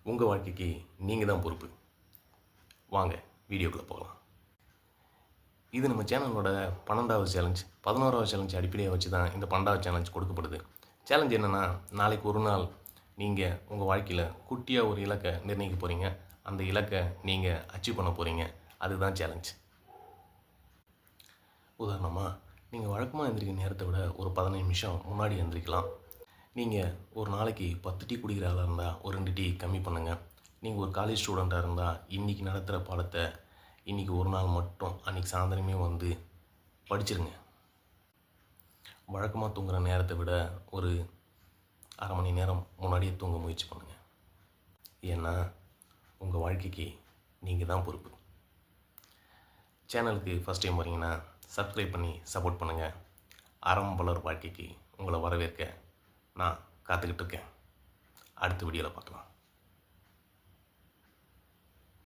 உங்கள் வாழ்க்கைக்கு நீங்கள் தான் பொறுப்பு. வாங்க வீடியோக்குள்ளே போகலாம். இது நம்ம சேனலோட 12வது சேலஞ்ச். 11வது சேலஞ்ச் அடிப்படையாக வச்சு தான் இந்த 12வது சேலஞ்ச் கொடுக்கப்படுது. சேலஞ்ச் என்னென்னா, நாளைக்கு ஒரு நாள் நீங்கள் உங்கள் வாழ்க்கையில் குட்டியாக ஒரு இலக்கை நிர்ணயிக்க போகிறீங்க. அந்த இலக்கை நீங்கள் அச்சீவ் பண்ண போகிறீங்க. அதுதான் சேலஞ்ச். உதாரணமாக, நீங்கள் வழக்கமாக எழுந்திரிக்கிற நேரத்தை விட ஒரு 15 நிமிஷம் முன்னாடி எழுந்திரிக்கலாம். நீங்கள் ஒரு நாளைக்கு 10 டீ குடிக்கிற ஆளாக இருந்தால் ஒரு 2 டீ கம்மி பண்ணுங்கள். நீங்கள் ஒரு காலேஜ் ஸ்டூடெண்ட்டாக இருந்தால் இன்றைக்கி நடத்துகிற பாடத்தை இன்றைக்கி ஒரு நாள் மட்டும் அன்றைக்கி சாயந்தரமே வந்து படிச்சிருங்க. வழக்கமாக தூங்குகிற நேரத்தை விட ஒரு அரை மணி நேரம் முன்னாடியே தூங்க முயற்சி பண்ணுங்கள். ஏன்னா உங்கள் வாழ்க்கைக்கு நீங்கள் தான் பொறுப்பு. சேனலுக்கு ஃபஸ்ட் டைம் வரீங்கன்னா சப்ஸ்கிரைப் பண்ணி சப்போர்ட் பண்ணுங்கள். ஆரம்பலர் வாழ்க்கைக்கு உங்களை வரவேற்க நான் காத்துக்கிட்டு இருக்கேன். அடுத்த வீடியோவில் பார்க்கலாம்.